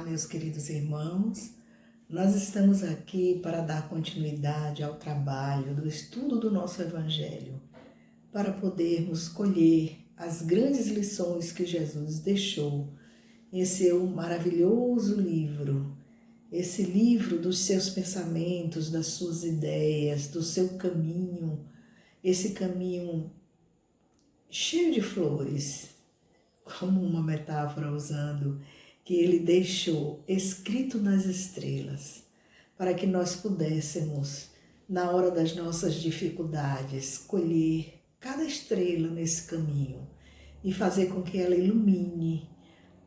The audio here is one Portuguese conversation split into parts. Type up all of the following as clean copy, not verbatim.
meus queridos irmãos. Nós estamos aqui para dar continuidade ao trabalho do estudo do nosso Evangelho, para podermos colher as grandes lições que Jesus deixou em seu maravilhoso livro, esse livro dos seus pensamentos, das suas ideias, do seu caminho, esse caminho cheio de flores, como uma metáfora usando, que ele deixou escrito nas estrelas, para que nós pudéssemos, na hora das nossas dificuldades, colher cada estrela nesse caminho e fazer com que ela ilumine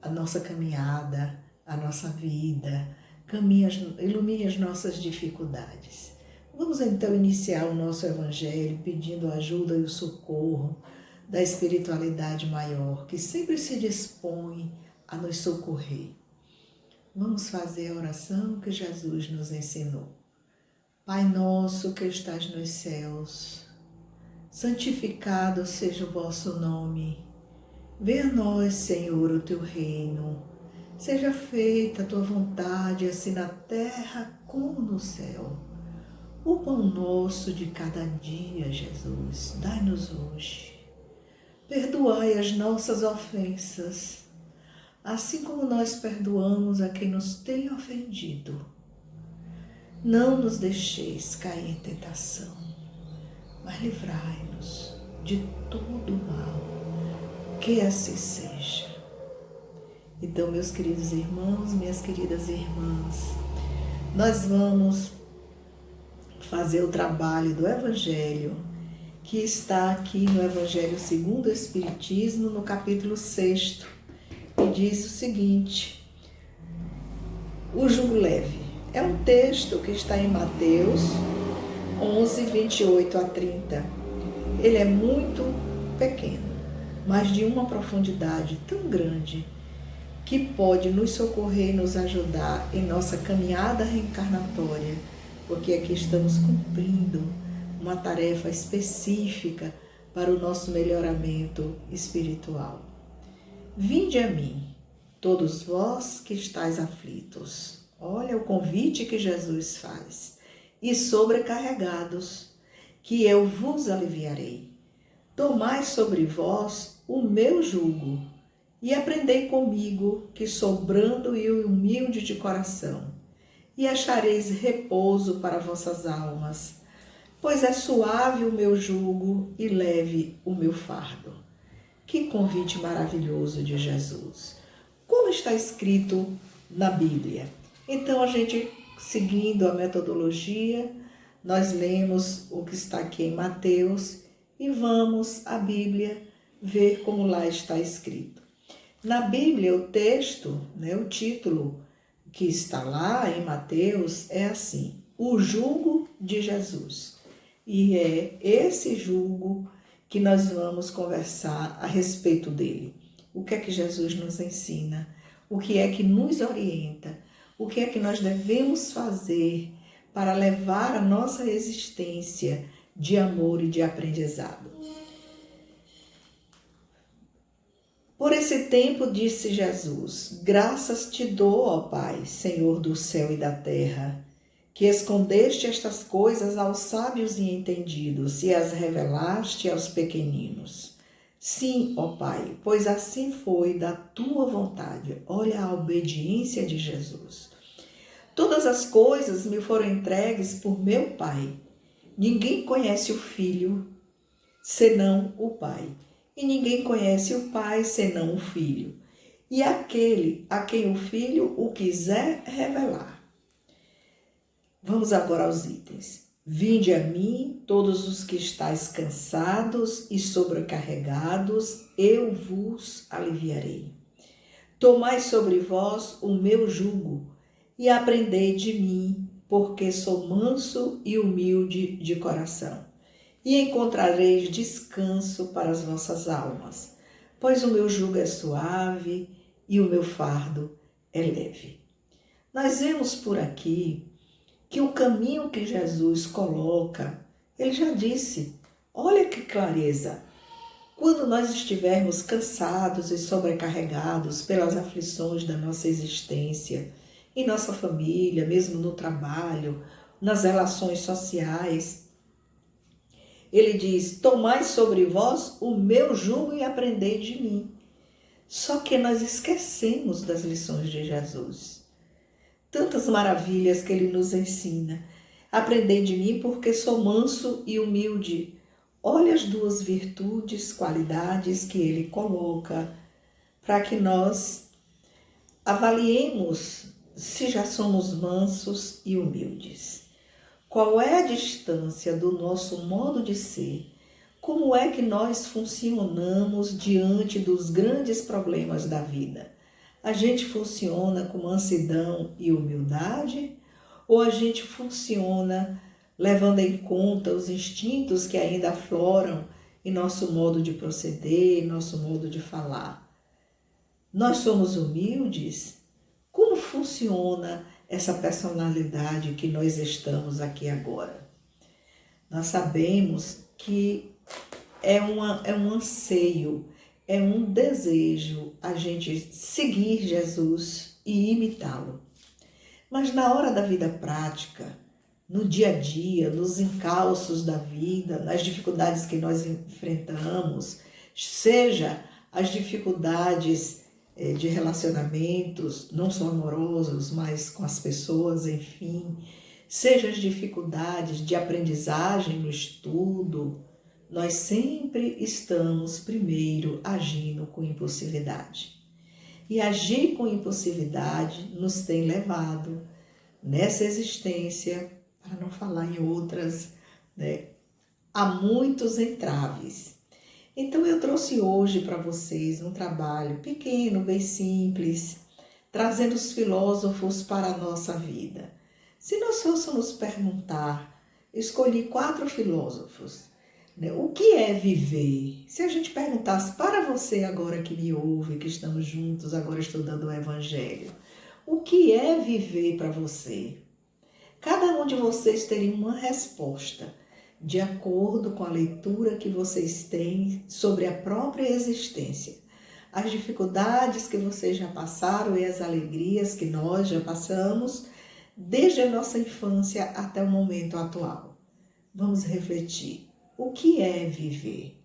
a nossa caminhada, a nossa vida, ilumine as nossas dificuldades. Vamos então iniciar o nosso Evangelho pedindo a ajuda e o socorro da espiritualidade maior, que sempre se dispõe a nos socorrer. Vamos fazer a oração que Jesus nos ensinou. Pai nosso que estás nos céus, santificado seja o vosso nome. Venha a nós, Senhor, o teu reino. Seja feita a tua vontade, assim na terra como no céu. O pão nosso de cada dia, Jesus, dai-nos hoje. Perdoai as nossas ofensas, assim como nós perdoamos a quem nos tem ofendido. Não nos deixeis cair em tentação, mas livrai-nos de todo mal, que assim seja. Então, meus queridos irmãos, minhas queridas irmãs, nós vamos fazer o trabalho do Evangelho, que está aqui no Evangelho segundo o Espiritismo, no capítulo 6, e diz o seguinte: o jugo leve. É um texto que está em Mateus 11, 28 a 30. Ele é muito pequeno, mas de uma profundidade tão grande que pode nos socorrer e nos ajudar em nossa caminhada reencarnatória, porque aqui estamos cumprindo uma tarefa específica para o nosso melhoramento espiritual. Vinde a mim, todos vós que estáis aflitos. Olha o convite que Jesus faz. E sobrecarregados, que eu vos aliviarei. Tomai sobre vós o meu jugo e aprendei comigo, que sou brando e humilde de coração, e achareis repouso para vossas almas, pois é suave o meu jugo e leve o meu fardo. Que convite maravilhoso de Jesus! Como está escrito na Bíblia? Então, a gente, seguindo a metodologia, nós lemos o que está aqui em Mateus e vamos à Bíblia ver como lá está escrito. Na Bíblia, o texto, o título que está lá em Mateus é assim: o jugo de Jesus. E é esse jugo que nós vamos conversar a respeito dele. O que é que Jesus nos ensina? O que é que nos orienta? O que é que nós devemos fazer para levar a nossa existência de amor e de aprendizado? Por esse tempo, disse Jesus: graças te dou, ó Pai, Senhor do céu e da terra, que escondeste estas coisas aos sábios e entendidos e as revelaste aos pequeninos. Sim, ó Pai, pois assim foi da tua vontade. Olha a obediência de Jesus. Todas as coisas me foram entregues por meu Pai. Ninguém conhece o Filho, senão o Pai. E ninguém conhece o Pai, senão o Filho. E aquele a quem o Filho o quiser revelar. Vamos agora aos itens. Vinde a mim, todos os que estáis cansados e sobrecarregados, eu vos aliviarei. Tomai sobre vós o meu jugo e aprendei de mim, porque sou manso e humilde de coração. E encontrareis descanso para as vossas almas, pois o meu jugo é suave e o meu fardo é leve. Nós vemos por aqui que o caminho que Jesus coloca, ele já disse, olha que clareza, Quando nós estivermos cansados e sobrecarregados pelas aflições da nossa existência, em nossa família, mesmo no trabalho, nas relações sociais, ele diz: tomai sobre vós o meu jugo e aprendei de mim. Só que nós esquecemos das lições de Jesus. Tantas maravilhas que ele nos ensina. Aprendei de mim porque sou manso e humilde. Olha as duas virtudes, qualidades que ele coloca para que nós avaliemos se já somos mansos e humildes. Qual é a distância do nosso modo de ser? Como é que nós funcionamos diante dos grandes problemas da vida? A gente funciona com mansidão e humildade? Ou a gente funciona levando em conta os instintos que ainda afloram em nosso modo de proceder, em nosso modo de falar? Nós somos humildes? Como funciona essa personalidade que nós estamos aqui agora? Nós sabemos que é um anseio, é um desejo a gente seguir Jesus e imitá-lo. Mas na hora da vida prática, no dia a dia, nos encalços da vida, nas dificuldades que nós enfrentamos, seja as dificuldades de relacionamentos, não só amorosos, mas com as pessoas, enfim, seja as dificuldades de aprendizagem no estudo, nós sempre estamos primeiro agindo com impulsividade. E agir com impulsividade nos tem levado nessa existência, para não falar em outras, há muitos entraves. Então eu trouxe hoje para vocês um trabalho pequeno, bem simples, trazendo os filósofos para a nossa vida. Se nós fôssemos perguntar, escolhi 4 filósofos, o que é viver? Se a gente perguntasse para você agora que me ouve, que estamos juntos agora estudando o Evangelho, o que é viver para você? Cada um de vocês teria uma resposta, de acordo com a leitura que vocês têm sobre a própria existência, as dificuldades que vocês já passaram e as alegrias que nós já passamos, desde a nossa infância até o momento atual. Vamos refletir. O que é viver?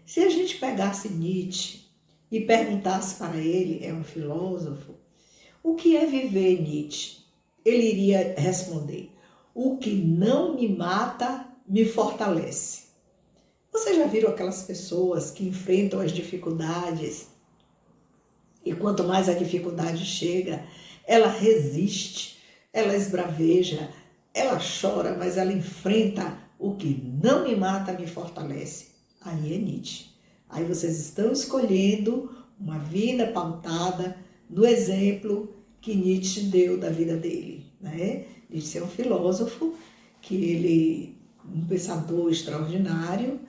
Se a gente pegasse Nietzsche e perguntasse para ele, é um filósofo, o que é viver, Nietzsche? Ele iria responder: o que não me mata, me fortalece. Vocês já viram aquelas pessoas que enfrentam as dificuldades e quanto mais a dificuldade chega, ela resiste, ela esbraveja, ela chora, mas ela enfrenta. O que não me mata, me fortalece. Aí é Nietzsche. Aí vocês estão escolhendo uma vida pautada no exemplo que Nietzsche deu da vida dele, né? Nietzsche é um filósofo, um pensador extraordinário.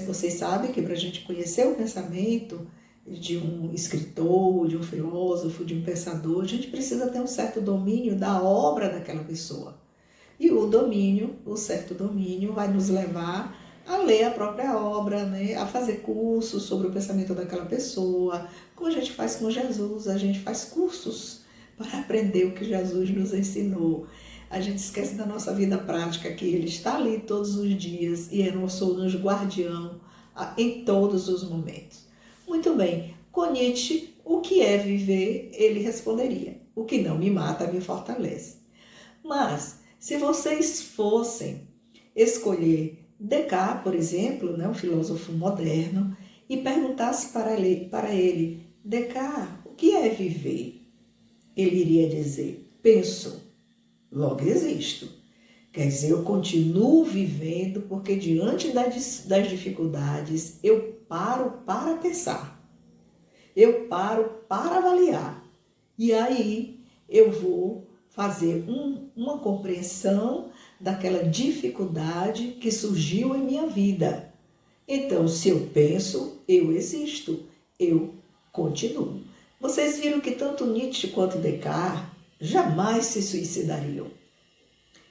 Vocês sabem que para a gente conhecer o pensamento de um escritor, de um filósofo, de um pensador, a gente precisa ter um certo domínio da obra daquela pessoa. E o certo domínio, vai nos levar a ler a própria obra, né? A fazer cursos sobre o pensamento daquela pessoa. Como a gente faz com Jesus, a gente faz cursos para aprender o que Jesus nos ensinou. A gente esquece da nossa vida prática, que ele está ali todos os dias e é nosso anjo guardião em todos os momentos. Muito bem, com Nietzsche, o que é viver? Ele responderia: o que não me mata, me fortalece. Mas se vocês fossem escolher Descartes, por exemplo, um filósofo moderno, e perguntasse para ele, Descartes, o que é viver? Ele iria dizer: penso, logo existo. Quer dizer, eu continuo vivendo porque diante das dificuldades eu paro para pensar. Eu paro para avaliar. E aí eu vou fazer uma compreensão daquela dificuldade que surgiu em minha vida. Então, se eu penso, eu existo, eu continuo. Vocês viram que tanto Nietzsche quanto Descartes jamais se suicidariam.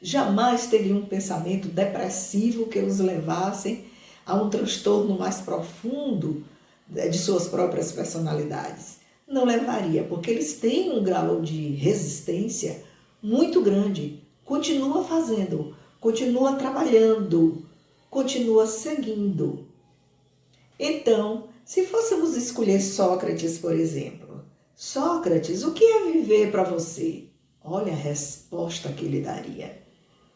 Jamais teriam um pensamento depressivo que os levassem a um transtorno mais profundo de suas próprias personalidades. Não levaria, porque eles têm um grau de resistência muito grande. Continua fazendo, continua trabalhando, continua seguindo. Então, se fôssemos escolher Sócrates, por exemplo, Sócrates, o que é viver para você? Olha a resposta que ele daria.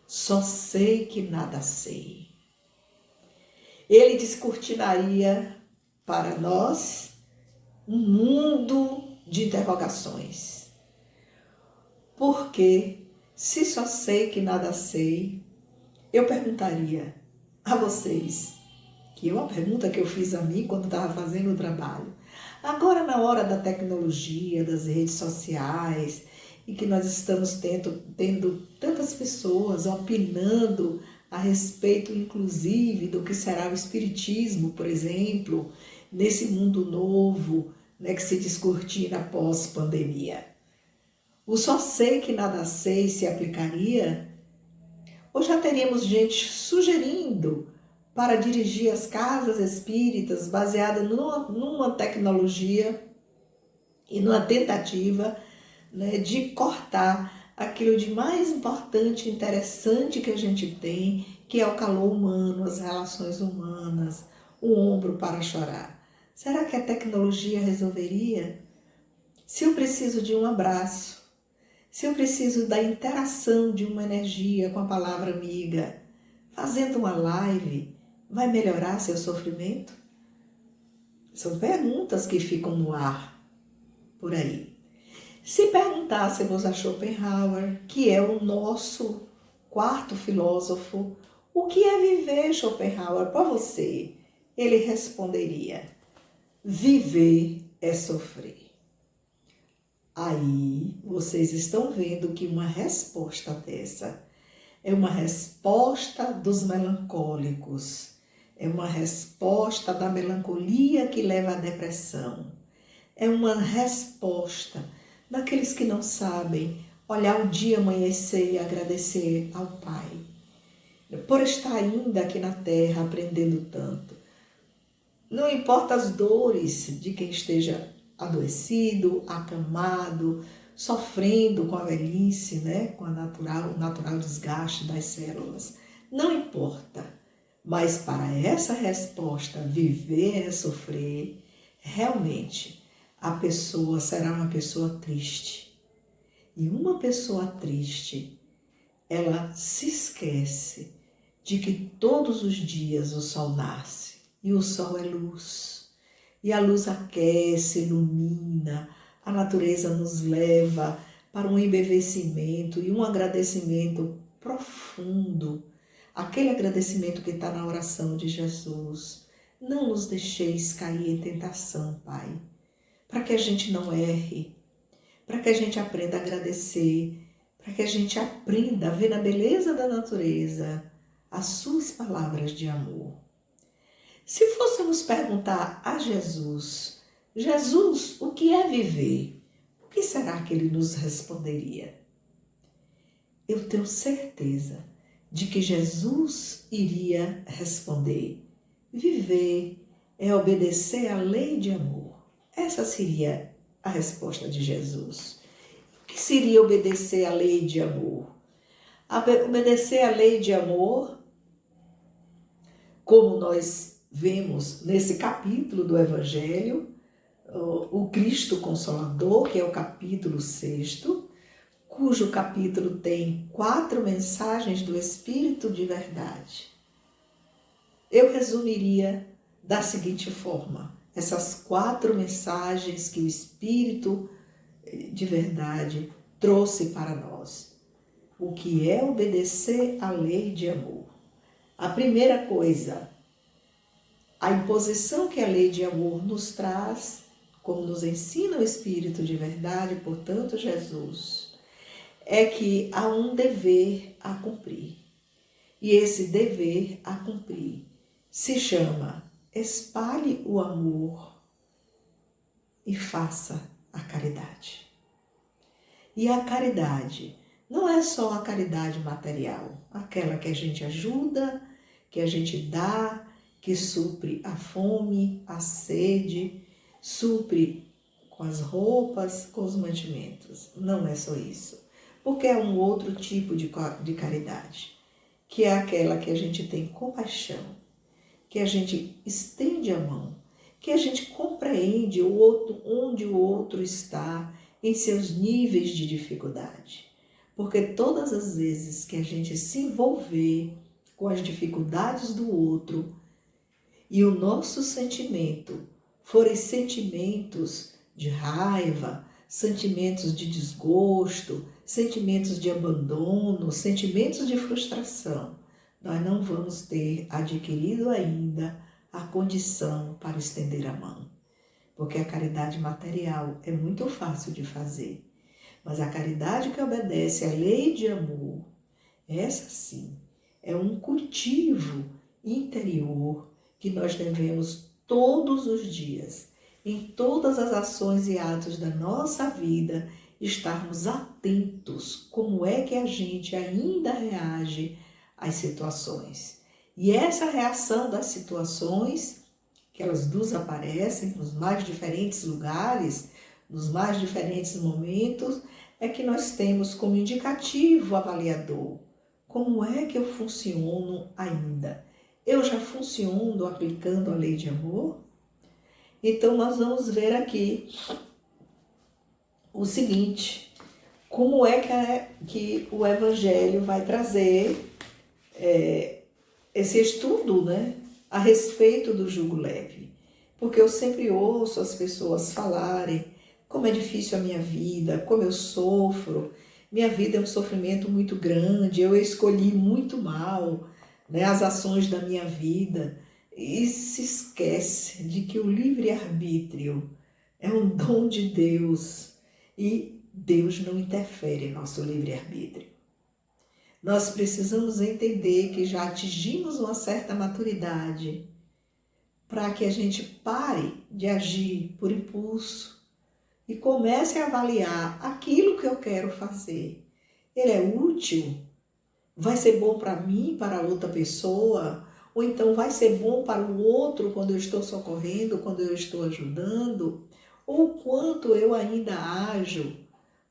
Só sei que nada sei. Ele descortinaria para nós um mundo de interrogações. Porque, se só sei que nada sei, eu perguntaria a vocês, que é uma pergunta que eu fiz a mim quando estava fazendo o trabalho. Agora, na hora da tecnologia, das redes sociais, e que nós estamos tendo tantas pessoas opinando a respeito, inclusive, do que será o espiritismo, por exemplo, nesse mundo novo, né, que se descortina após pandemia. O só sei que nada sei se aplicaria? Ou já teríamos gente sugerindo para dirigir as casas espíritas baseada numa tecnologia e numa tentativa, né, de cortar aquilo de mais importante e interessante que a gente tem, que é o calor humano, as relações humanas, o ombro para chorar. Será que a tecnologia resolveria? Se eu preciso de um abraço, se eu preciso da interação de uma energia com a palavra amiga, fazendo uma live, vai melhorar seu sofrimento? São perguntas que ficam no ar por aí. Se perguntássemos a Schopenhauer, que é o nosso quarto filósofo, o que é viver, Schopenhauer, para você? Ele responderia: viver é sofrer. Aí vocês estão vendo que uma resposta dessa é uma resposta dos melancólicos, é uma resposta da melancolia que leva à depressão, é uma resposta daqueles que não sabem olhar o dia amanhecer e agradecer ao Pai, por estar ainda aqui na Terra aprendendo tanto. Não importa as dores de quem esteja adoecido, acamado, sofrendo com a velhice, né? Com o natural desgaste das células. Não importa. Mas para essa resposta, viver é sofrer, realmente a pessoa será uma pessoa triste. E uma pessoa triste, ela se esquece de que todos os dias o sol nasce. E o sol é luz. E a luz aquece, ilumina, a natureza nos leva para um embevecimento e um agradecimento profundo. Aquele agradecimento que está na oração de Jesus. Não nos deixeis cair em tentação, Pai, para que a gente não erre, para que a gente aprenda a agradecer, para que a gente aprenda a ver na beleza da natureza as suas palavras de amor. Se fôssemos perguntar a Jesus, Jesus, o que é viver? O que será que ele nos responderia? Eu tenho certeza de que Jesus iria responder: viver é obedecer à lei de amor. Essa seria a resposta de Jesus. O que seria obedecer à lei de amor? Obedecer à lei de amor, como nós vemos nesse capítulo do Evangelho, o Cristo Consolador, que é o capítulo 6º, cujo capítulo tem 4 mensagens do Espírito de verdade. Eu resumiria da seguinte forma: essas 4 mensagens que o Espírito de verdade trouxe para nós. O que é obedecer à lei de amor? A primeira coisa, a imposição que a lei de amor nos traz, como nos ensina o Espírito de verdade, portanto Jesus, é que há um dever a cumprir. E esse dever a cumprir se chama: espalhe o amor e faça a caridade. E a caridade não é só a caridade material, aquela que a gente ajuda, que a gente dá, que supre a fome, a sede, supre com as roupas, com os mantimentos. Não é só isso. Porque é um outro tipo de caridade, que é aquela que a gente tem compaixão, que a gente estende a mão, que a gente compreende o outro, onde o outro está em seus níveis de dificuldade. Porque todas as vezes que a gente se envolver com as dificuldades do outro e o nosso sentimento forem sentimentos de raiva, sentimentos de desgosto, sentimentos de abandono, sentimentos de frustração, nós não vamos ter adquirido ainda a condição para estender a mão. Porque a caridade material é muito fácil de fazer, mas a caridade que obedece à lei de amor, essa sim, é um cultivo interior que nós devemos todos os dias, em todas as ações e atos da nossa vida, estarmos atentos como é que a gente ainda reage às situações. E essa reação das situações, que elas nos aparecem nos mais diferentes lugares, nos mais diferentes momentos, é que nós temos como indicativo avaliador. Como é que eu funciono ainda? Eu já funciono aplicando a lei de amor? Então, nós vamos ver aqui o seguinte, como é que o Evangelho vai trazer esse estudo, né, a respeito do jugo leve. Porque eu sempre ouço as pessoas falarem como é difícil a minha vida, como eu sofro. Minha vida é um sofrimento muito grande, eu escolhi muito mal, né, as ações da minha vida. E se esquece de que o livre-arbítrio é um dom de Deus e Deus não interfere em nosso livre-arbítrio. Nós precisamos entender que já atingimos uma certa maturidade para que a gente pare de agir por impulso e comece a avaliar aquilo que eu quero fazer. Ele é útil? Vai ser bom para mim, para outra pessoa? Ou então vai ser bom para o outro quando eu estou socorrendo, quando eu estou ajudando? Ou quanto eu ainda ajo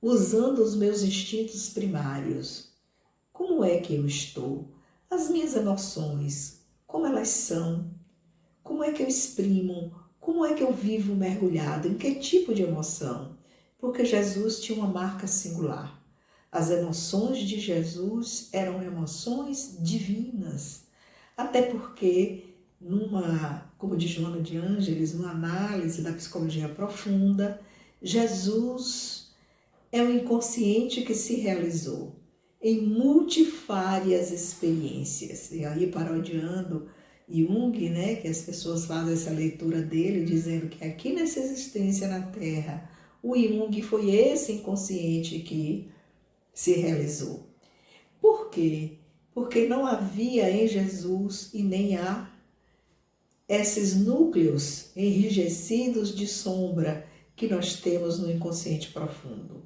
usando os meus instintos primários? Como é que eu estou? As minhas emoções, como elas são? Como é que eu exprimo? Como é que eu vivo mergulhado? Em que tipo de emoção? Porque Jesus tinha uma marca singular. As emoções de Jesus eram emoções divinas. Até porque, como diz Joana de Ângeles, numa análise da psicologia profunda, Jesus é um inconsciente que se realizou em multifárias experiências. E aí, parodiando Jung, né, que as pessoas fazem essa leitura dele, dizendo que aqui nessa existência na Terra, o Jung foi esse inconsciente que se realizou. Por quê? Porque não havia em Jesus e nem há esses núcleos enrijecidos de sombra que nós temos no inconsciente profundo.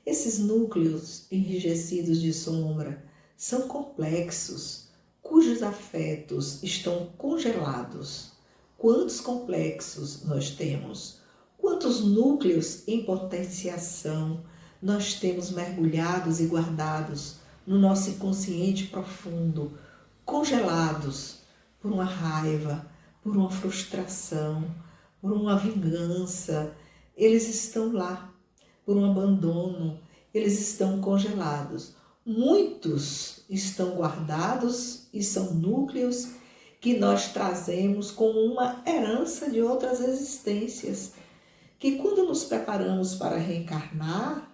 Esses núcleos enrijecidos de sombra são complexos, cujos afetos estão congelados. Quantos complexos nós temos? Quantos núcleos em potenciação nós temos mergulhados e guardados no nosso inconsciente profundo, congelados por uma raiva, por uma frustração, por uma vingança? Eles estão lá, por um abandono, eles estão congelados. Muitos estão guardados e são núcleos que nós trazemos como uma herança de outras existências, que quando nos preparamos para reencarnar,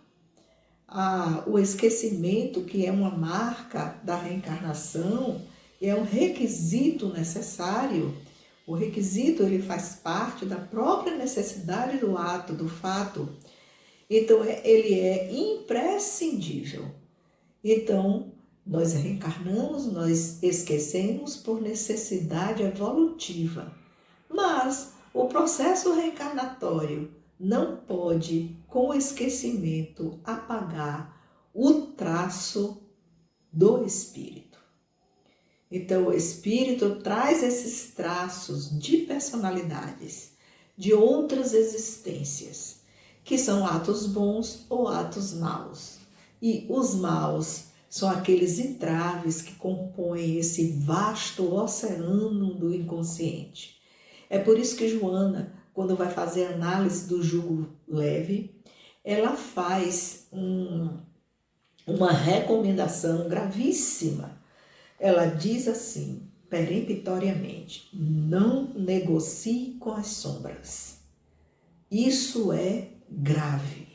o esquecimento, que é uma marca da reencarnação, é um requisito necessário. O requisito, ele faz parte da própria necessidade do ato, do fato. Então, ele é imprescindível. Então, nós reencarnamos, nós esquecemos por necessidade evolutiva. Mas o processo reencarnatório não pode, com o esquecimento, apagar o traço do espírito. Então, o Espírito traz esses traços de personalidades, de outras existências, que são atos bons ou atos maus. E os maus são aqueles entraves que compõem esse vasto oceano do inconsciente. É por isso que Joana, quando vai fazer a análise do jugo leve, ela faz uma recomendação gravíssima. Ela diz assim, peremptoriamente: não negocie com as sombras. Isso é grave.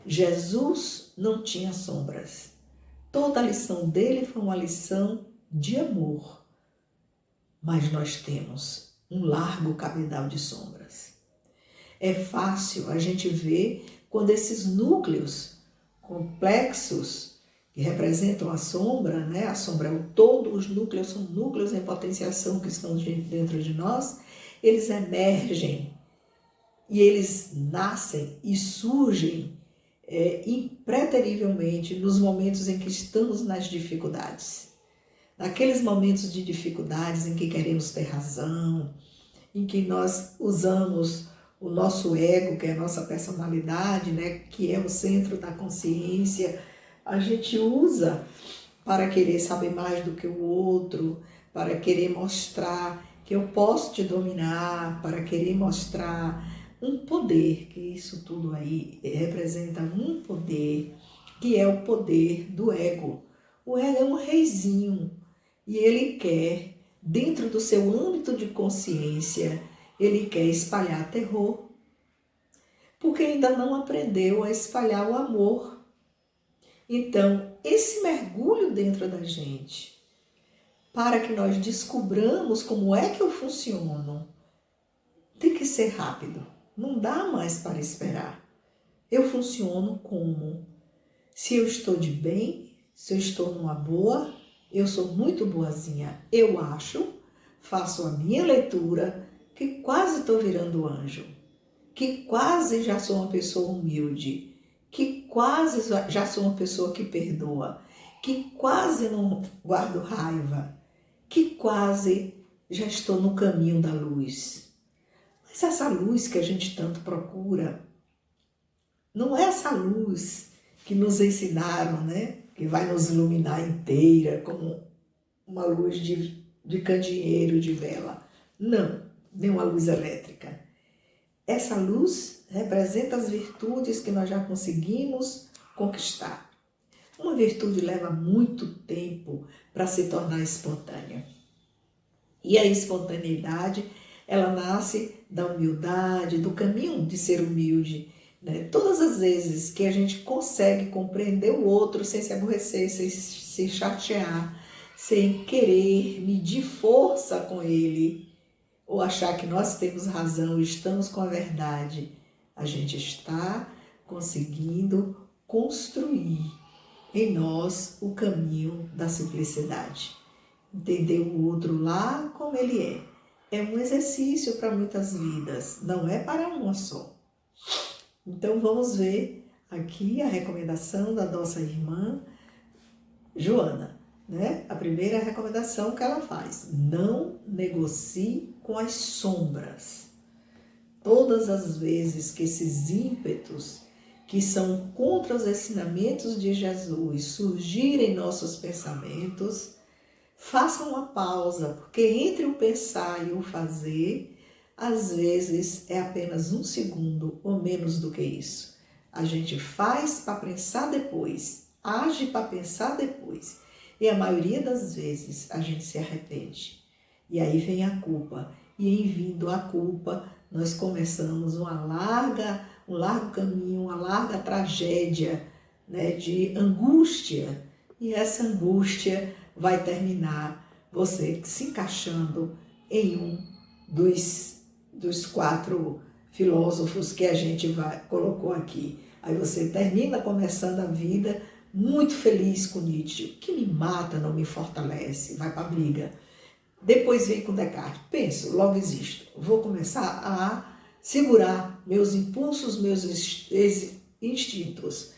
Jesus não tinha sombras. Toda a lição dele foi uma lição de amor. Mas nós temos um largo cabedal de sombras. É fácil a gente ver quando esses núcleos complexos que representam a sombra, né? A sombra é o todo, os núcleos são núcleos em potenciação que estão dentro de nós, eles emergem e eles nascem e surgem impreterivelmente nos momentos em que estamos nas dificuldades. Naqueles momentos de dificuldades em que queremos ter razão, em que nós usamos o nosso ego, que é a nossa personalidade, né, que é o centro da consciência, a gente usa para querer saber mais do que o outro, para querer mostrar que eu posso te dominar, para querer mostrar um poder, que isso tudo aí representa um poder, que é o poder do ego. O ego é um reizinho e ele quer, dentro do seu âmbito de consciência, ele quer espalhar terror, porque ainda não aprendeu a espalhar o amor. Então, esse mergulho dentro da gente, para que nós descobramos como é que eu funciono, tem que ser rápido. Não dá mais para esperar. Eu funciono como? Se eu estou de bem, se eu estou numa boa, eu sou muito boazinha, eu acho, faço a minha leitura, que quase estou virando anjo, que quase já sou uma pessoa humilde, que quase já sou uma pessoa que perdoa, que quase não guardo raiva, que quase já estou no caminho da luz. Mas essa luz que a gente tanto procura, não é essa luz que nos ensinaram, né? Que vai nos iluminar inteira, como uma luz de candeeiro, de vela. Não, nem uma luz elétrica. Essa luz representa as virtudes que nós já conseguimos conquistar. Uma virtude leva muito tempo para se tornar espontânea. E a espontaneidade, ela nasce da humildade, do caminho de ser humilde. Né? Todas as vezes que a gente consegue compreender o outro sem se aborrecer, sem se chatear, sem querer medir força com ele, ou achar que nós temos razão e estamos com a verdade, a gente está conseguindo construir em nós o caminho da simplicidade. Entender o outro lá como ele é. É um exercício para muitas vidas, não é para uma só. Então vamos ver aqui a recomendação da nossa irmã Joana, né? A primeira recomendação que ela faz: não negocie com as sombras. Todas as vezes que esses ímpetos que são contra os ensinamentos de Jesus surgirem em nossos pensamentos, façam uma pausa, porque entre o pensar e o fazer, às vezes é apenas 1 segundo ou menos do que isso. A gente faz para pensar depois, age para pensar depois. E a maioria das vezes a gente se arrepende. E aí vem a culpa. E em vindo a culpa, nós começamos um largo caminho, uma larga tragédia, né, de angústia. E essa angústia vai terminar você se encaixando em um dos 4 filósofos que a gente colocou aqui. Aí você termina começando a vida muito feliz com Nietzsche. O que me mata não me fortalece, vai para a briga. Depois vem com Descartes, penso, logo existo. Vou começar a segurar meus impulsos, meus instintos.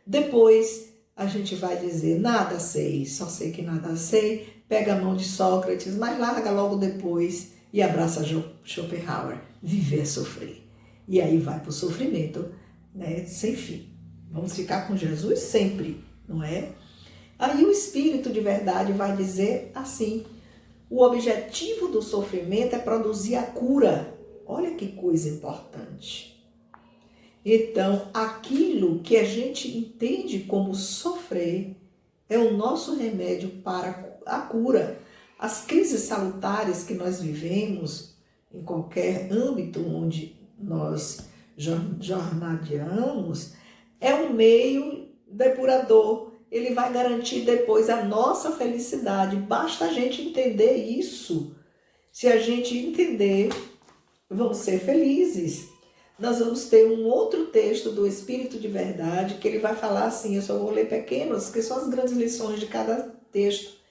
Depois a gente vai dizer, nada sei, só sei que nada sei, pega a mão de Sócrates, mas larga logo depois e abraça Schopenhauer. Viver é sofrer. E aí vai para o sofrimento, né, sem fim. Vamos ficar com Jesus sempre, não é? Aí o Espírito de verdade vai dizer assim: o objetivo do sofrimento é produzir a cura. Olha que coisa importante. Então, aquilo que a gente entende como sofrer é o nosso remédio para a cura. As crises salutares que nós vivemos, em qualquer âmbito onde nós jornadeamos, é um meio depurador. Ele vai garantir depois a nossa felicidade. Basta a gente entender isso. Se a gente entender, vamos ser felizes. Nós vamos ter um outro texto do Espírito de Verdade, que ele vai falar assim, eu só vou ler pequenos, que são as grandes lições de cada texto.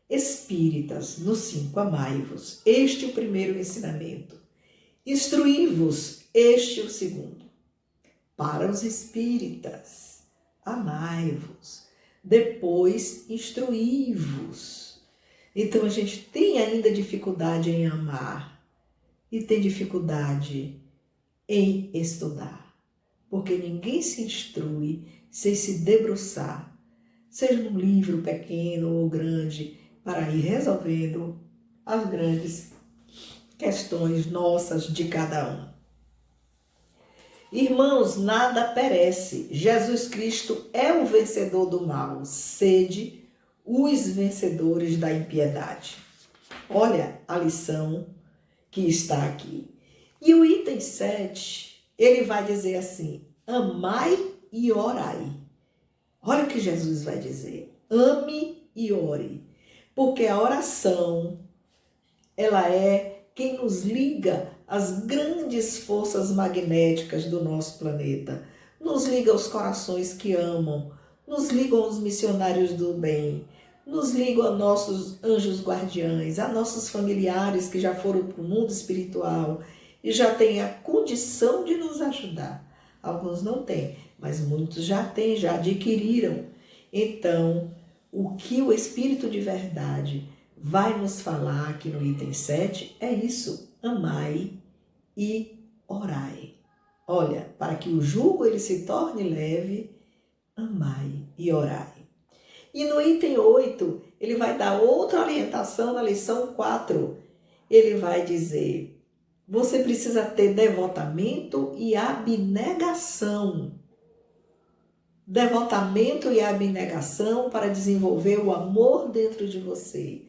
Espíritas, no 5, amai-vos. Este é o primeiro ensinamento. Instruí-vos, este é o segundo. Para os espíritas, amai-vos. Depois, instruí-vos. Então, a gente tem ainda dificuldade em amar e tem dificuldade em estudar, porque ninguém se instrui sem se debruçar, seja num livro pequeno ou grande, para ir resolvendo as grandes questões nossas de cada um. Irmãos, nada perece. Jesus Cristo é o vencedor do mal. Sede os vencedores da impiedade. Olha a lição que está aqui. E o item 7, ele vai dizer assim: amai e orai. Olha o que Jesus vai dizer: ame e ore. Porque a oração, ela é quem nos liga às grandes forças magnéticas do nosso planeta. Nos liga aos corações que amam, nos ligam aos missionários do bem, nos ligam a nossos anjos guardiães, a nossos familiares que já foram para o mundo espiritual e já têm a condição de nos ajudar. Alguns não têm, mas muitos já têm, já adquiriram. Então, o que o Espírito de Verdade vai nos falar aqui no item 7 é isso: amai e orai. Olha, para que o jugo ele se torne leve, amai e orai. E no item 8, ele vai dar outra orientação na lição 4. Ele vai dizer: você precisa ter devotamento e abnegação. Devotamento e abnegação para desenvolver o amor dentro de você.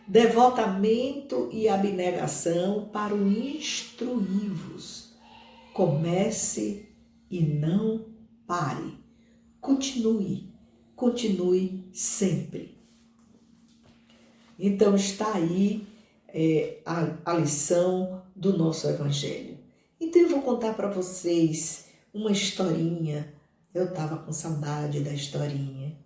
Devotamento e abnegação para o instruí-vos. Comece e não pare. Continue sempre. Então está aí a lição do nosso Evangelho. Então eu vou contar para vocês uma historinha. Eu estava com saudade da historinha.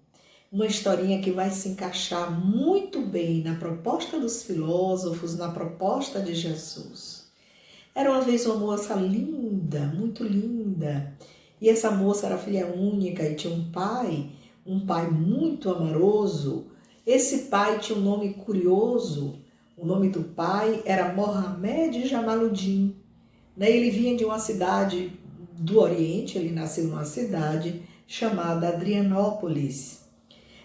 Uma historinha que vai se encaixar muito bem na proposta dos filósofos, na proposta de Jesus. Era uma vez uma moça linda, muito linda. E essa moça era filha única e tinha um pai muito amoroso. Esse pai tinha um nome curioso. O nome do pai era Mohamed Jamaluddin. Ele vinha de uma cidade do Oriente, ele nasceu numa cidade chamada Adrianópolis.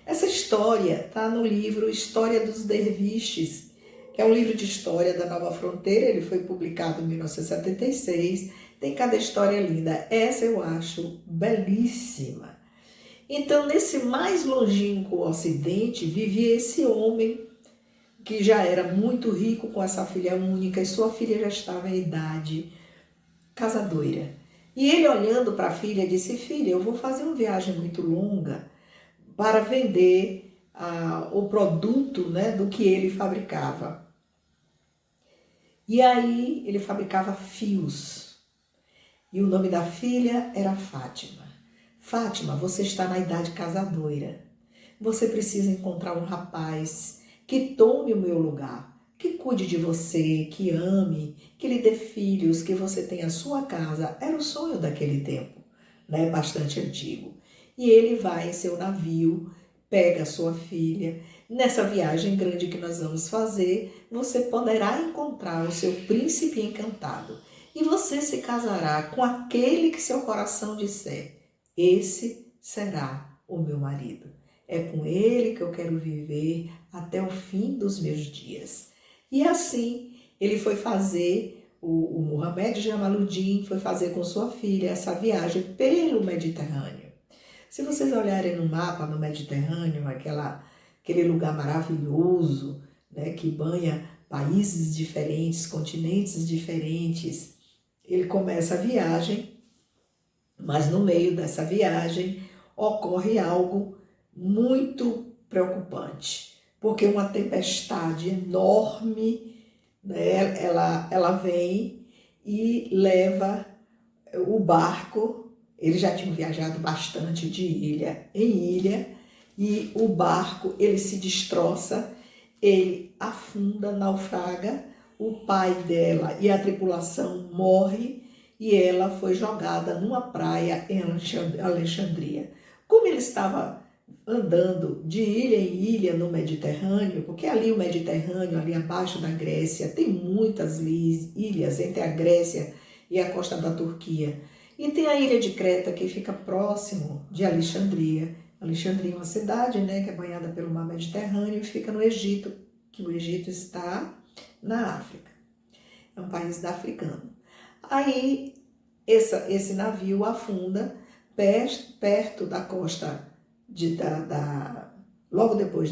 Essa história está no livro História dos Derviches, que é um livro de história da Nova Fronteira. Ele foi publicado em 1976. Tem cada história linda. Essa eu acho belíssima. Então, nesse mais longínquo ocidente, vivia esse homem que já era muito rico com essa filha única, e sua filha já estava em idade casadoira. E ele, olhando para a filha, disse: filha, eu vou fazer uma viagem muito longa para vender o produto, do que ele fabricava. E aí ele fabricava fios. E o nome da filha era Fátima. Fátima, você está na idade casadoira. Você precisa encontrar um rapaz que tome o meu lugar, que cuide de você, que ame, que lhe dê filhos, que você tenha a sua casa. Era o sonho daquele tempo, bastante antigo. E ele vai em seu navio, pega a sua filha, Nessa viagem grande que nós vamos fazer, você poderá encontrar o seu príncipe encantado e você se casará com aquele que seu coração disser: esse será o meu marido. É com ele que eu quero viver até o fim dos meus dias. E assim, ele foi fazer, o Muhammad Jamaluddin foi fazer com sua filha essa viagem pelo Mediterrâneo. Se vocês olharem no mapa no Mediterrâneo, aquele lugar maravilhoso, né, que banha países diferentes, continentes diferentes, ele começa a viagem, mas no meio dessa viagem ocorre algo muito preocupante, porque uma tempestade enorme, né, ela vem e leva o barco. Eles já tinham viajado bastante de ilha em ilha e o barco ele se destroça, ele afunda, naufraga, o pai dela e a tripulação morre e ela foi jogada numa praia em Alexandria. Como ele estava andando de ilha em ilha no Mediterrâneo, porque ali o Mediterrâneo, ali abaixo da Grécia, tem muitas ilhas entre a Grécia e a costa da Turquia. E tem a ilha de Creta, que fica próximo de Alexandria. Alexandria é uma cidade, né, que é banhada pelo mar Mediterrâneo e fica no Egito, que o Egito está na África. É um país africano. Aí, esse navio afunda perto da costa, logo depois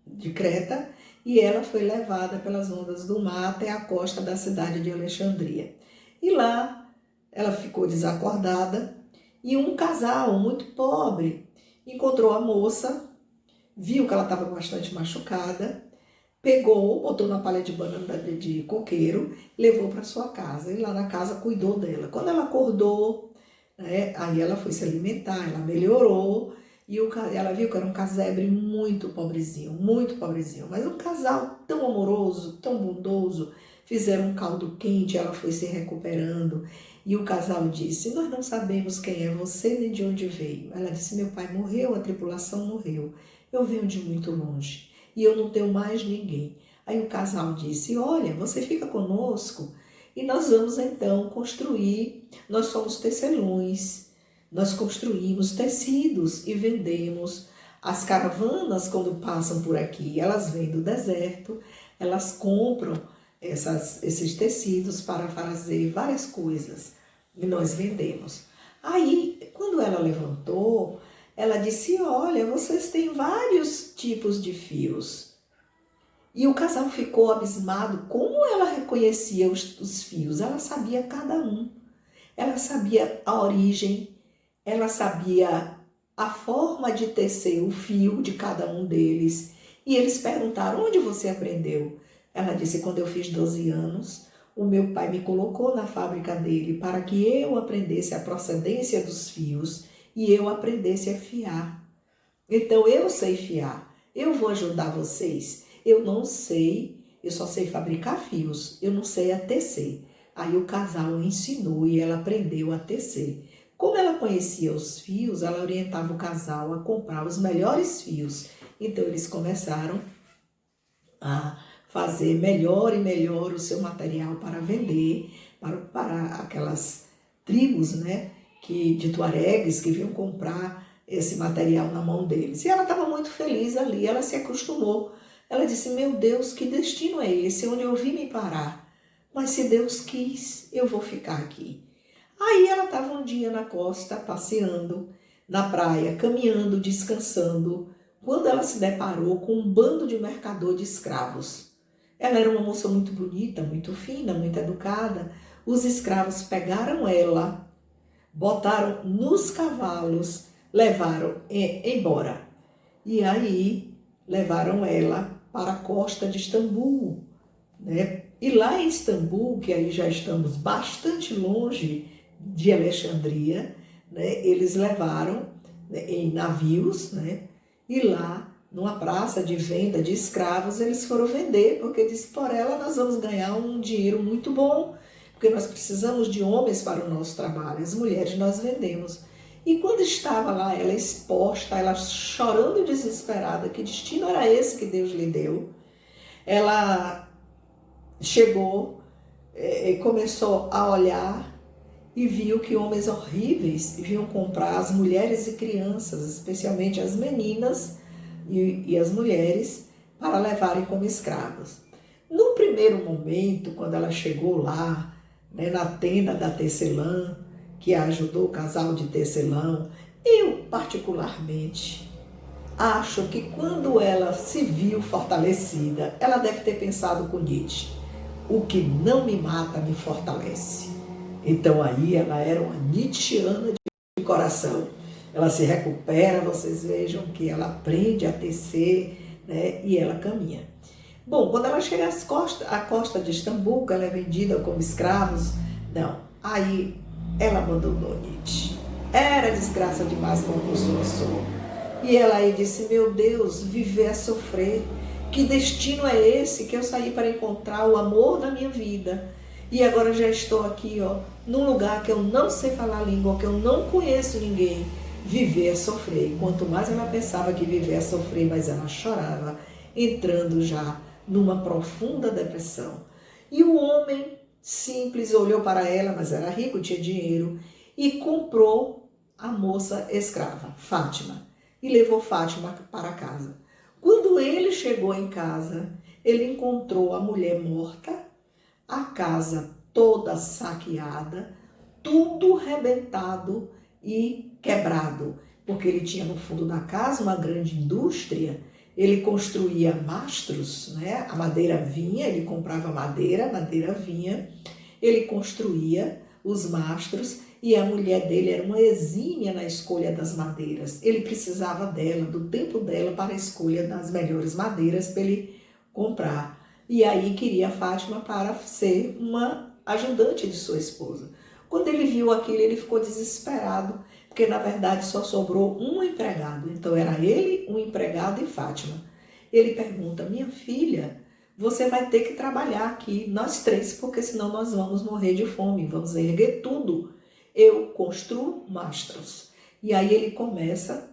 de Creta, e ela foi levada pelas ondas do mar até a costa da cidade de Alexandria. E lá, ela ficou desacordada e um casal muito pobre encontrou a moça, viu que ela estava bastante machucada, pegou, botou na palha de banana de coqueiro, levou para sua casa e lá na casa cuidou dela. Quando ela acordou, né, aí ela foi se alimentar, ela melhorou e ela viu que era um casebre muito pobrezinho, mas um casal tão amoroso, tão bondoso, fizeram um caldo quente, ela foi se recuperando e o casal disse: nós não sabemos quem é você nem de onde veio. Ela disse: meu pai morreu, a tripulação morreu, eu venho de muito longe e eu não tenho mais ninguém. Aí o casal disse: olha, você fica conosco e nós vamos então construir, nós somos tecelões, nós construímos tecidos e vendemos. As caravanas, quando passam por aqui, elas vêm do deserto, elas compram esses tecidos para fazer várias coisas e nós vendemos. Aí, quando ela levantou, ela disse: olha, vocês têm vários tipos de fios. E o casal ficou abismado como ela reconhecia os fios. Ela sabia cada um. Ela sabia a origem, ela sabia a forma de tecer o fio de cada um deles. E eles perguntaram: onde você aprendeu? Ela disse: quando eu fiz 12 anos, o meu pai me colocou na fábrica dele para que eu aprendesse a procedência dos fios e eu aprendesse a fiar. Então eu sei fiar, eu vou ajudar vocês. Eu não sei, eu só sei fabricar fios, eu não sei a tecer. Aí o casal ensinou e ela aprendeu a tecer. Como ela conhecia os fios, ela orientava o casal a comprar os melhores fios. Então eles começaram a fazer melhor e melhor o seu material para vender para aquelas tribos, né, de tuaregues que vinham comprar esse material na mão deles. E ela estava muito feliz ali, ela se acostumou. Ela disse: meu Deus, que destino é esse, onde eu vim me parar? Mas se Deus quis, eu vou ficar aqui. Aí ela estava um dia na costa, passeando, na praia, caminhando, descansando, quando ela se deparou com um bando de mercador de escravos. Ela era uma moça muito bonita, muito fina, muito educada. Os escravos pegaram ela, botaram nos cavalos, levaram embora. E aí levaram ela para a costa de Istambul, né? E lá em Istambul, que aí já estamos bastante longe de Alexandria, né? Eles levaram, né, em navios, né? E lá, numa praça de venda de escravos, eles foram vender, porque disse: por ela nós vamos ganhar um dinheiro muito bom, porque nós precisamos de homens para o nosso trabalho, as mulheres nós vendemos. E quando estava lá, ela exposta, ela chorando desesperada, que destino era esse que Deus lhe deu, ela chegou e começou a olhar e viu que homens horríveis vinham comprar as mulheres e crianças, especialmente as meninas e as mulheres, para levarem como escravas. No primeiro momento, quando ela chegou lá, né, na tenda da tecelã, que ajudou o casal de tecelão, eu particularmente acho que quando ela se viu fortalecida, ela deve ter pensado com Nietzsche: o que não me mata me fortalece. Então aí ela era uma Nietzscheana de coração. Ela se recupera, vocês vejam que ela aprende a tecer, né, e ela caminha. Bom, quando ela chega à costa de Istambul, que ela é vendida como escravos, não, aí ela abandonou Nietzsche. Era desgraça demais para uma pessoa só. E ela aí disse: meu Deus, viver é sofrer. Que destino é esse que eu saí para encontrar o amor da minha vida? E agora já estou aqui, ó, num lugar que eu não sei falar a língua, que eu não conheço ninguém. Viver é sofrer. E quanto mais ela pensava que viver é sofrer, mais ela chorava, entrando já numa profunda depressão. E o homem simples olhou para ela, mas era rico, tinha dinheiro, e comprou a moça escrava, Fátima, e levou Fátima para casa. Quando ele chegou em casa, ele encontrou a mulher morta, a casa toda saqueada, tudo rebentado e quebrado, porque ele tinha no fundo da casa uma grande indústria. Ele construía mastros, né? A madeira vinha, ele comprava madeira, a madeira vinha, ele construía os mastros e a mulher dele era uma exímia na escolha das madeiras. Ele precisava dela, do tempo dela para a escolha das melhores madeiras para ele comprar. E aí queria a Fátima para ser uma ajudante de sua esposa. Quando ele viu aquilo, ele ficou desesperado, porque na verdade só sobrou um empregado. Então era ele, um empregado e Fátima. Ele pergunta: minha filha, você vai ter que trabalhar aqui, nós três, porque senão nós vamos morrer de fome, vamos erguer tudo. Eu construo mastros. E aí ele começa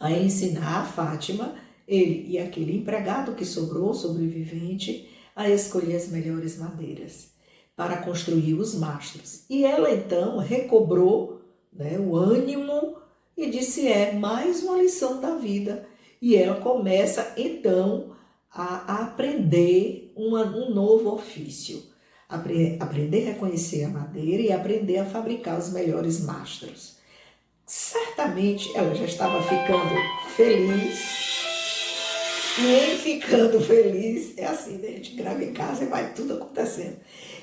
a ensinar a Fátima, ele e aquele empregado que sobrou, sobrevivente, a escolher as melhores madeiras para construir os mastros. E ela então recobrou, né, o ânimo e disse: é mais uma lição da vida. E ela começa então a aprender um novo ofício. Aprender a reconhecer a madeira e aprender a fabricar os melhores mastros. Certamente ela já estava ficando feliz. E em ficando feliz, é assim, né? A gente grava em casa e vai tudo acontecendo.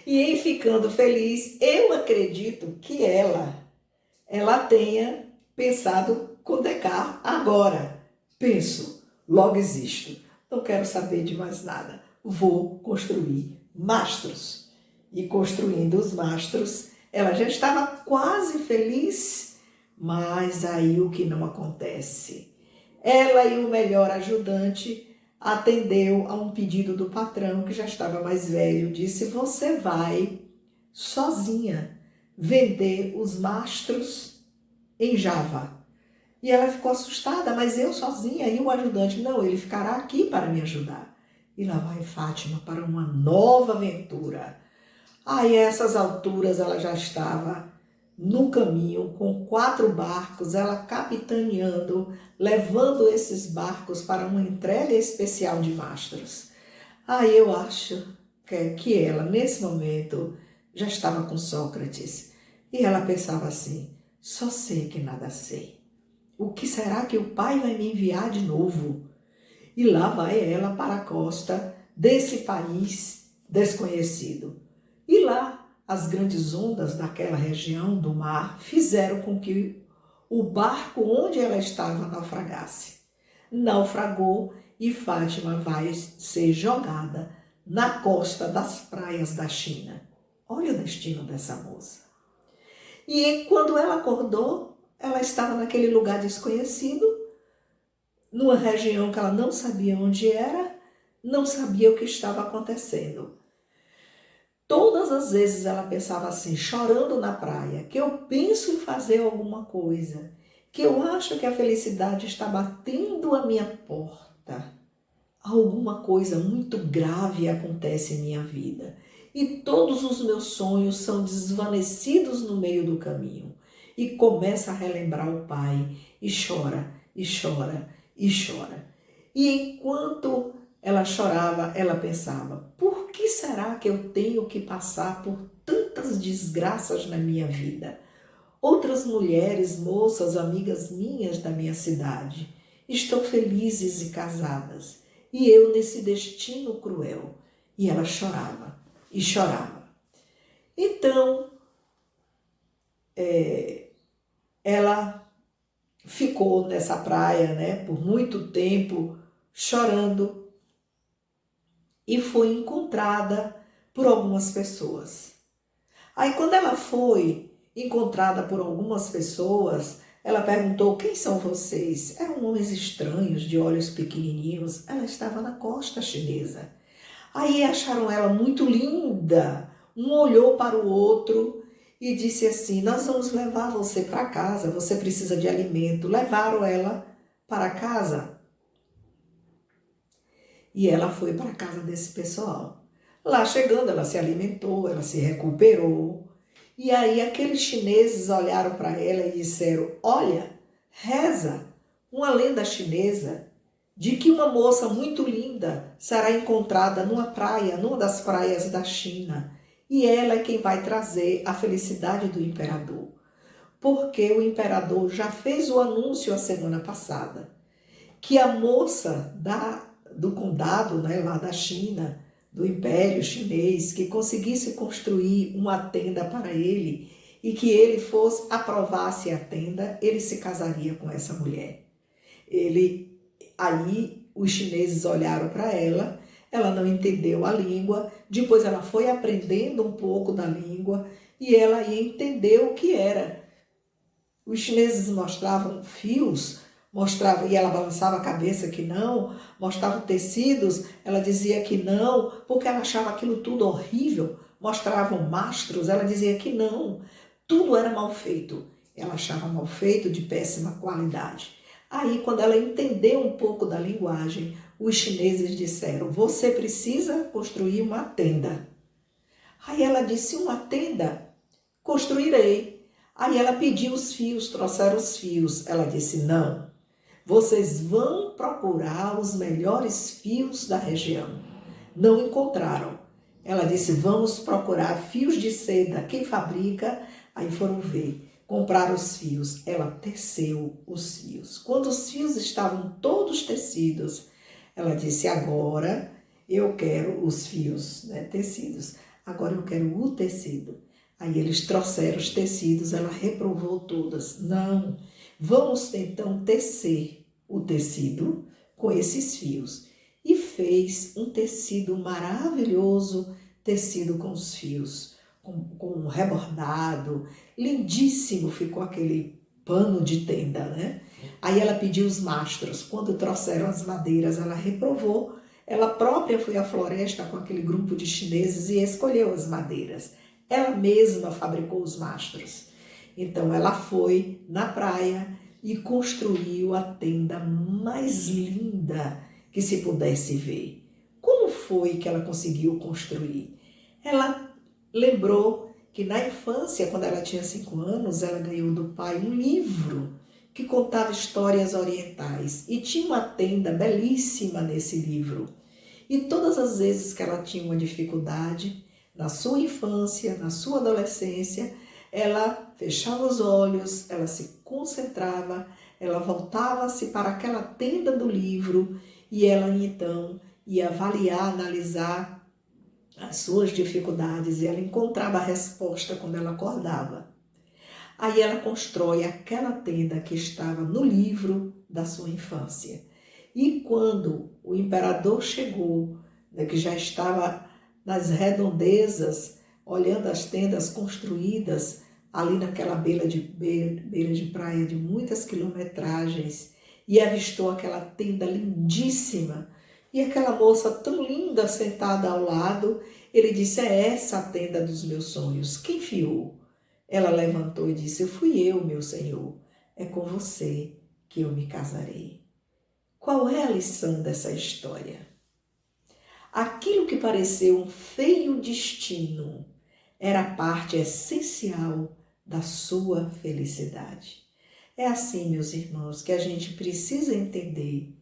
E em ficando feliz, eu acredito que ela tenha pensado com Descartes: agora penso, logo existo. Não quero saber de mais nada. Vou construir mastros. E construindo os mastros, ela já estava quase feliz, mas aí o que não acontece? Ela e o melhor ajudante atendeu a um pedido do patrão, que já estava mais velho. Disse: você vai sozinha vender os mastros em Java. E ela ficou assustada: mas eu sozinha? E o ajudante: não, ele ficará aqui para me ajudar. E lá vai Fátima para uma nova aventura. Aí, a essas alturas, ela já estava no caminho com 4 barcos, ela capitaneando, levando esses barcos para uma entrega especial de mastros. Aí eu acho que ela, nesse momento, já estava com Sócrates. E ela pensava assim: só sei que nada sei. O que será que o pai vai me enviar de novo? E lá vai ela para a costa desse país desconhecido. E lá, as grandes ondas daquela região do mar fizeram com que o barco onde ela estava naufragasse. Naufragou e Fátima vai ser jogada na costa das praias da China. Olha o destino dessa moça. E quando ela acordou, ela estava naquele lugar desconhecido, numa região que ela não sabia onde era, não sabia o que estava acontecendo. Todas as vezes ela pensava assim, chorando na praia, que eu penso em fazer alguma coisa, que eu acho que a felicidade está batendo a minha porta. Alguma coisa muito grave acontece em minha vida e todos os meus sonhos são desvanecidos no meio do caminho. E começa a relembrar o pai e chora, e chora, e chora. E enquanto ela chorava, ela pensava, por que será que eu tenho que passar por tantas desgraças na minha vida? Outras mulheres, moças, amigas minhas da minha cidade, estão felizes e casadas, e eu nesse destino cruel. E ela chorava e chorava. Então, ela ficou nessa praia, né, por muito tempo, chorando, e foi encontrada por algumas pessoas. Aí, quando ela foi encontrada por algumas pessoas, ela perguntou, quem são vocês? Eram homens estranhos, de olhos pequenininhos. Ela estava na costa chinesa. Aí acharam ela muito linda. Um olhou para o outro e disse assim, nós vamos levar você para casa, você precisa de alimento. Levaram ela para casa e ela foi para a casa desse pessoal. Lá chegando, ela se alimentou, ela se recuperou. E aí aqueles chineses olharam para ela e disseram, olha, reza uma lenda chinesa de que uma moça muito linda será encontrada numa praia, numa das praias da China. E ela é quem vai trazer a felicidade do imperador. Porque o imperador já fez o anúncio a semana passada que a moça do condado, né, lá da China, do Império Chinês, que conseguisse construir uma tenda para ele e que ele aprovasse a tenda, ele se casaria com essa mulher. Aí os chineses olharam para ela não entendeu a língua, depois ela foi aprendendo um pouco da língua e ela ia entender o que era. Os chineses mostravam fios, e ela balançava a cabeça que não, mostravam tecidos, ela dizia que não, porque ela achava aquilo tudo horrível. Mostravam mastros, ela dizia que não, tudo era mal feito. Ela achava mal feito, de péssima qualidade. Aí, quando ela entendeu um pouco da linguagem, os chineses disseram, você precisa construir uma tenda. Aí ela disse, uma tenda? Construirei. Aí ela pediu os fios, trouxeram os fios. Ela disse, não, vocês vão procurar os melhores fios da região. Não encontraram. Ela disse, vamos procurar fios de seda. Quem fabrica? Aí foram ver. Compraram os fios. Ela teceu os fios. Quando os fios estavam todos tecidos, ela disse, agora eu quero os fios, né, tecidos. Agora eu quero o tecido. Aí eles trouxeram os tecidos, ela reprovou todas. Não, vamos então tecer o tecido com esses fios. E fez um tecido maravilhoso, tecido com os fios, com um rebordado, lindíssimo ficou aquele pano de tenda, né? Aí ela pediu os mastros, quando trouxeram as madeiras, ela reprovou, ela própria foi à floresta com aquele grupo de chineses e escolheu as madeiras. Ela mesma fabricou os mastros. Então ela foi na praia e construiu a tenda mais linda que se pudesse ver. Como foi que ela conseguiu construir? Ela lembrou que na infância, quando ela tinha 5 anos, ela ganhou do pai um livro que contava histórias orientais e tinha uma tenda belíssima nesse livro. E todas as vezes que ela tinha uma dificuldade, na sua infância, na sua adolescência, ela fechava os olhos, ela se concentrava, ela voltava-se para aquela tenda do livro e ela então ia avaliar, analisar as suas dificuldades e ela encontrava a resposta quando ela acordava. Aí ela constrói aquela tenda que estava no livro da sua infância. E quando o imperador chegou, né, que já estava nas redondezas, olhando as tendas construídas ali naquela beira de praia de muitas quilometragens, e avistou aquela tenda lindíssima, e aquela moça tão linda sentada ao lado, Ele disse: é essa a tenda dos meus sonhos. Quem fiou? Ela levantou e disse: fui eu, meu Senhor. É com você que eu me casarei. Qual é a lição dessa história? Aquilo que pareceu um feio destino era parte essencial da sua felicidade. É assim, meus irmãos, que a gente precisa entender,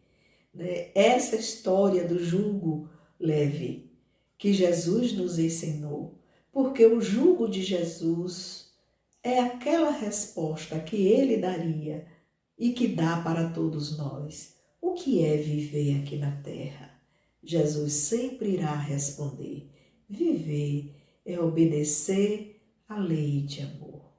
né, essa história do jugo leve que Jesus nos ensinou, porque o jugo de Jesus é aquela resposta que ele daria e que dá para todos nós. O que é viver aqui na terra? Jesus sempre irá responder: viver é obedecer à lei de amor.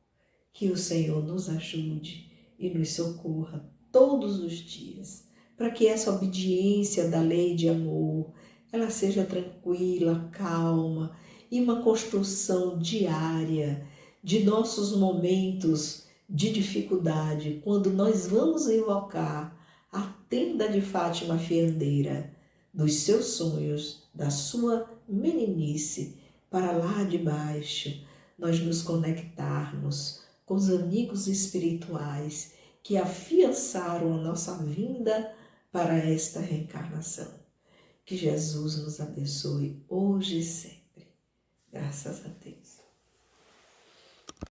Que o Senhor nos ajude e nos socorra todos os dias, para que essa obediência da lei de amor, ela seja tranquila, calma e uma construção diária de nossos momentos de dificuldade, quando nós vamos invocar a tenda de Fátima fiandeira, dos seus sonhos, da sua meninice, para lá de baixo, nós nos conectarmos com os amigos espirituais que afiançaram a nossa vinda para esta reencarnação. Que Jesus nos abençoe hoje e sempre. Graças a Deus.